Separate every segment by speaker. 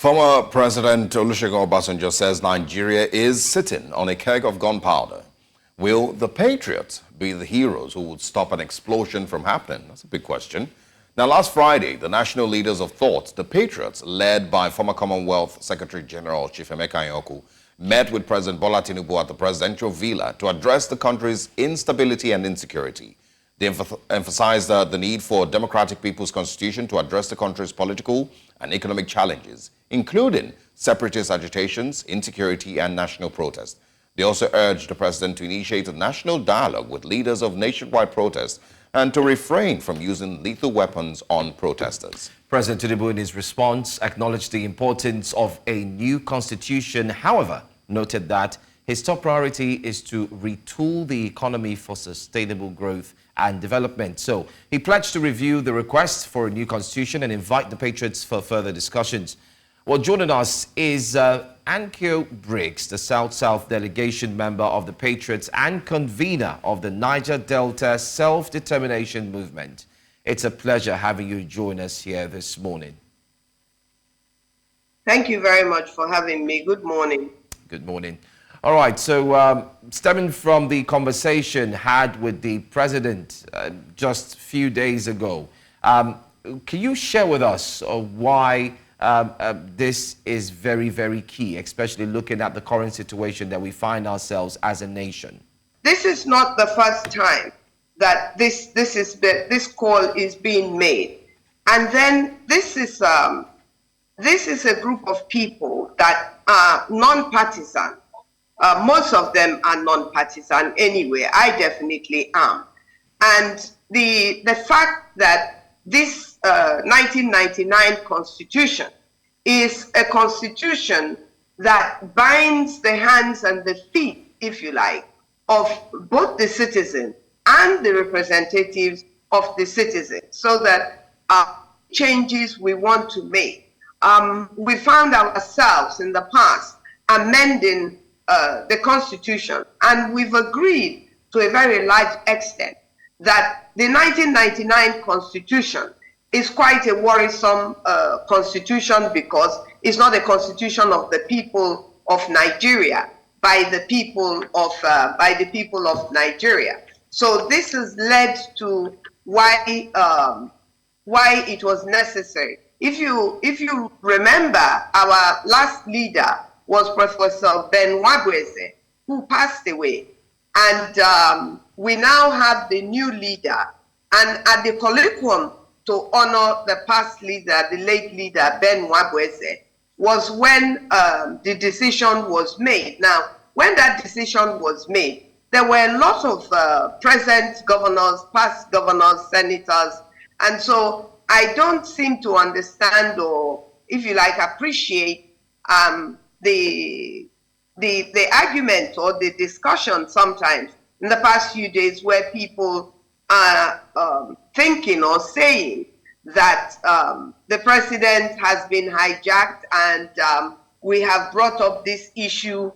Speaker 1: Former President Olusegun Obasanjo says Nigeria is sitting on a keg of gunpowder. Will the Patriots be the heroes who would stop an explosion from happening? That's a big question. Now, last Friday, the national leaders of thought, the Patriots, led by former Commonwealth Secretary General Chief Emeka Anyaoku, met with President Bola Tinubu at the presidential villa to address the country's instability and insecurity. They emphasized the need for a democratic people's constitution to address the country's political and economic challenges, including separatist agitations, insecurity, and national protest. They also urged the president to initiate a national dialogue with leaders of nationwide protests and to refrain from using lethal weapons on protesters.
Speaker 2: President Tinubu, in his response, acknowledged the importance of a new constitution, however, noted that his top priority is to retool the economy for sustainable growth and development. So he pledged to review the request for a new constitution and invite the Patriots for further discussions. Well, joining us is Anyaoku, the South-South delegation member of the Patriots and convener of the Niger Delta Self-Determination Movement. It's a pleasure having you join us here this morning.
Speaker 3: Thank you very much for having me. Good morning.
Speaker 2: Good morning. All right, so stemming from the conversation had with the president just a few days ago, can you share with us why this is very, very key, especially looking at the current situation that we find ourselves as a nation?
Speaker 3: This is not the first time that this call is being made, and then this is a group of people that are non-partisan. Most of them are non-partisan anyway. I definitely am. And the fact that this 1999 Constitution is a constitution that binds the hands and the feet, if you like, of both the citizens and the representatives of the citizens, so that changes we want to make. We found ourselves in the past amending the Constitution, and we've agreed to a very large extent that the 1999 Constitution is quite a worrisome constitution, because it's not a constitution of the people of Nigeria, by the people of Nigeria. So this has led to why it was necessary. If you remember, our last leader was Professor Ben Wabweze, who passed away. And we now have the new leader. And at the colloquium to honor the past leader, the late leader, Ben Wabweze, was when the decision was made. Now, when that decision was made, there were a lot of present governors, past governors, senators. And so I don't seem to understand, or if you like, appreciate the argument or the discussion sometimes in the past few days, where people are thinking or saying that the president has been hijacked, and we have brought up this issue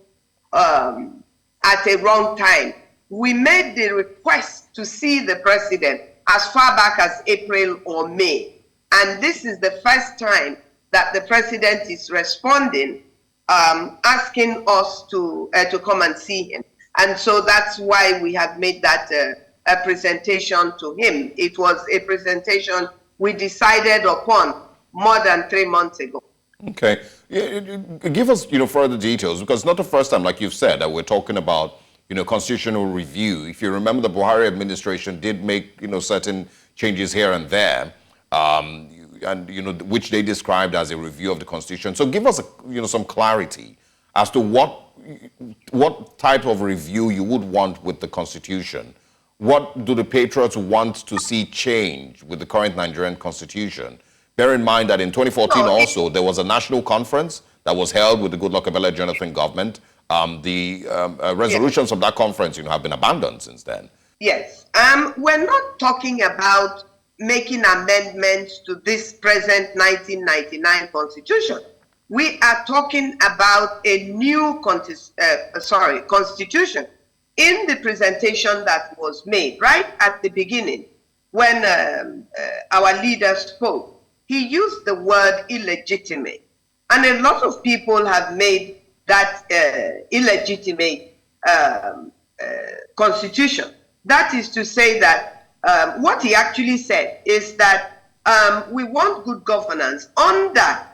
Speaker 3: at a wrong time. We made the request to see the president as far back as April or May, and this is the first time that the president is responding, asking us to come and see him. And so that's why we have made that a presentation to him. It was a presentation we decided upon more than 3 months ago.
Speaker 1: Okay. Give us, further details, because it's not the first time, like you've said, that we're talking about, constitutional review. If you remember, the Buhari administration did make, certain changes here and there, and which they described as a review of the Constitution. So give us, some clarity as to what type of review you would want with the Constitution. What do the Patriots want to see change with the current Nigerian Constitution? Bear in mind that in 2014 also, there was a national conference that was held with the Goodluck Ebele Jonathan government. The resolutions of that conference, have been abandoned since then.
Speaker 3: Yes. We're not talking about making amendments to this present 1999 Constitution. We are talking about a new Constitution. In the presentation that was made right at the beginning, when our leader spoke, he used the word illegitimate. And a lot of people have made that illegitimate constitution. That is to say that what he actually said is that we want good governance under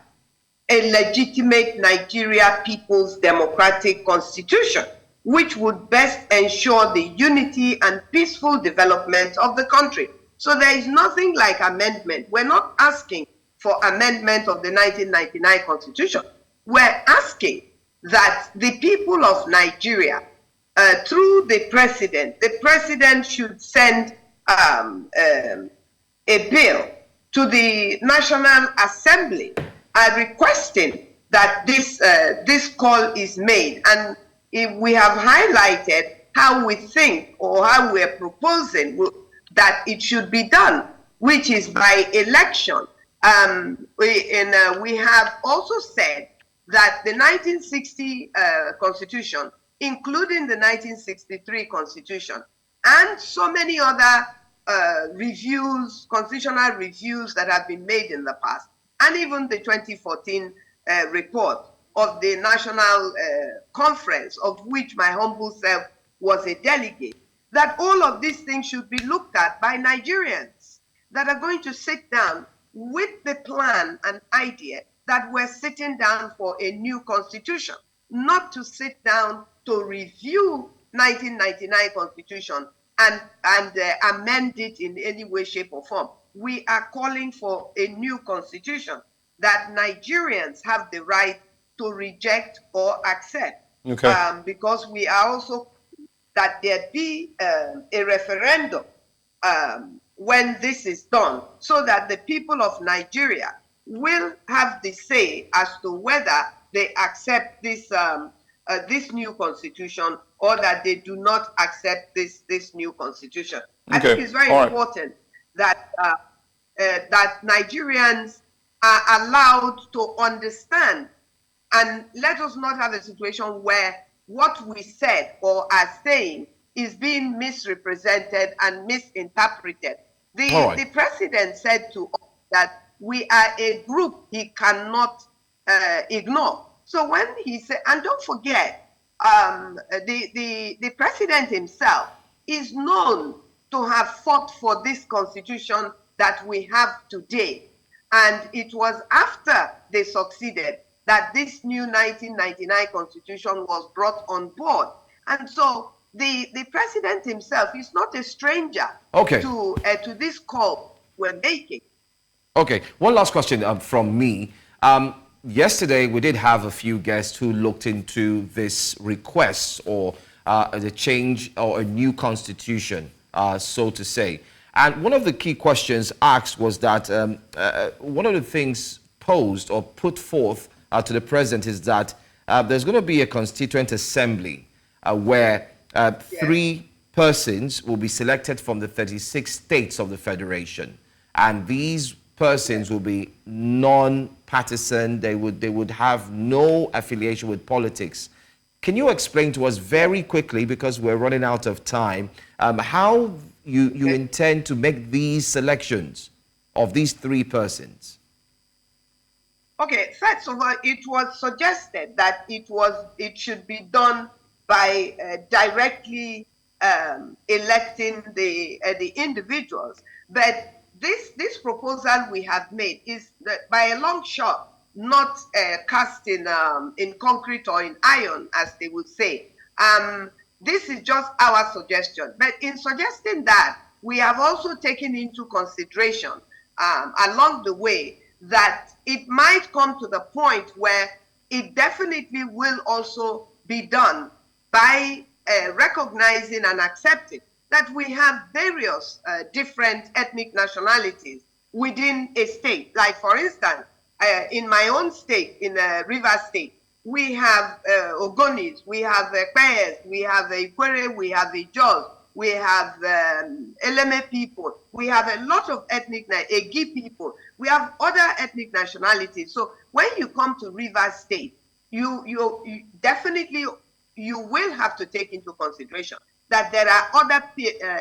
Speaker 3: a legitimate Nigeria People's Democratic Constitution, which would best ensure the unity and peaceful development of the country. So there is nothing like amendment. We're not asking for amendment of the 1999 Constitution. We're asking that the people of Nigeria, through the president should send a bill to the National Assembly requesting that this call is made. And if we have highlighted how we think or how we're proposing that it should be done, which is by election. We have also said that the 1960 Constitution, including the 1963 Constitution, and so many other reviews, constitutional reviews that have been made in the past, and even the 2014 report of the National Conference, of which my humble self was a delegate, that all of these things should be looked at by Nigerians that are going to sit down with the plan and idea that we're sitting down for a new constitution, not to sit down to review 1999 Constitution and amend it in any way, shape, or form. We are calling for a new constitution that Nigerians have the right to reject or accept.
Speaker 1: Okay.
Speaker 3: Because we are also that there be a referendum when this is done, so that the people of Nigeria will have the say as to whether they accept this this new constitution or that they do not accept this new constitution. Okay. I think it's very important that that Nigerians are allowed to understand, and let us not have a situation where what we said or are saying is being misrepresented and misinterpreted. The president said to us that we are a group he cannot ignore. So when he said, and don't forget, the president himself is known to have fought for this constitution that we have today. And it was after they succeeded that this new 1999 constitution was brought on board. And so the president himself is not a stranger to this call we're making.
Speaker 2: Okay, one last question from me. Yesterday, we did have a few guests who looked into this request or the change or a new constitution, so to say. And one of the key questions asked was that one of the things posed or put forth to the president is that there's going to be a constituent assembly where 3 persons will be selected from the 36 states of the federation. And these persons will be non-partisan. They would have no affiliation with politics. Can you explain to us very quickly, because we're running out of time, how you intend to make these selections of these 3 persons?
Speaker 3: Okay, first of all, it was suggested that it should be done by directly electing the individuals, but this proposal we have made is that by a long shot not cast in concrete or in iron, as they would say. This is just our suggestion, but in suggesting that, we have also taken into consideration along the way that it might come to the point where it definitely will also be done by recognizing and accepting that we have various different ethnic nationalities within a state. Like, for instance, in my own state, in Rivers State, we have Ogonis, we have Payes, we have Ikwere, we have Ijos, we have Eleme people, we have a lot of ethnic, Egi people, we have other ethnic nationalities. So when you come to Rivers State, you definitely, you will have to take into consideration that there are other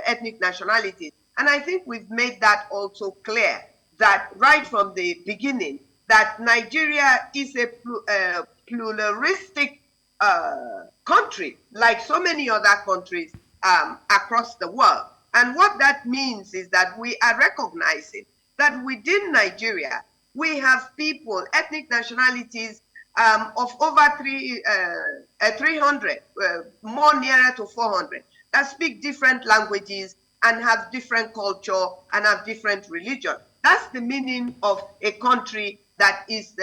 Speaker 3: ethnic nationalities. And I think we've made that also clear, that right from the beginning, that Nigeria is a pluralistic country, like so many other countries across the world. And what that means is that we are recognizing that within Nigeria, we have people, ethnic nationalities of over 300, more nearer to 400, that speak different languages and have different culture and have different religion. That's the meaning of a country that is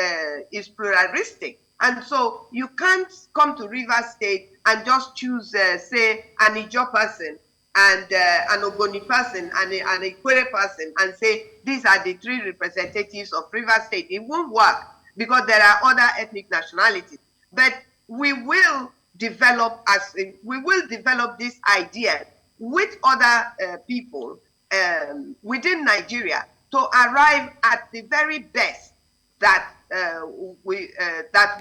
Speaker 3: pluralistic. And so you can't come to Rivers State and just choose, say, an Ijaw person and an Ogoni person and an Ikwere person and say, these are the 3 representatives of Rivers State. It won't work because there are other ethnic nationalities. But we will develop this idea with other people within Nigeria to arrive at the very best that we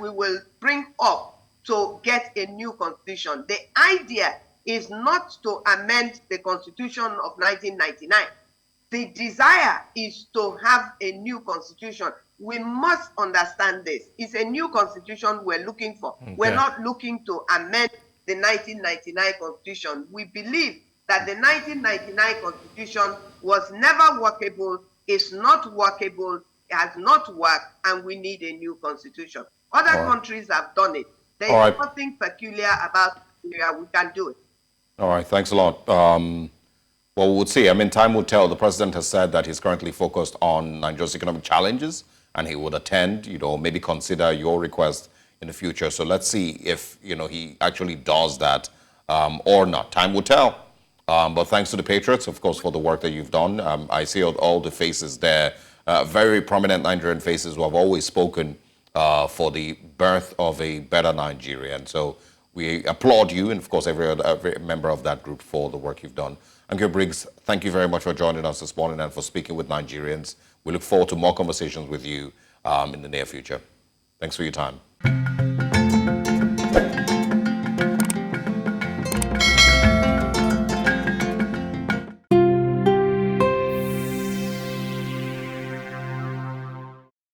Speaker 3: will bring up to get a new constitution. The idea is not to amend the constitution of 1999. The desire is to have a new constitution. We must understand this. It's a new constitution we're looking for. Okay. We're not looking to amend the 1999 constitution. We believe that the 1999 constitution was never workable, is not workable, it has not worked, and we need a new constitution. Other countries have done it. There is nothing peculiar about Nigeria. We can do it.
Speaker 1: All right, thanks a lot. Well, we'll see. I mean, time will tell. The president has said that he's currently focused on Nigeria's economic challenges, and he would attend, maybe consider your request in the future. So let's see if, he actually does that or not. Time will tell. But thanks to the Patriots, of course, for the work that you've done. I see all the faces there, very prominent Nigerian faces who have always spoken for the birth of a better Nigeria. And so we applaud you and, of course, every member of that group for the work you've done. Anyaoku Briggs, thank you very much for joining us this morning and for speaking with Nigerians. We look forward to more conversations with you in the near future. Thanks for your time.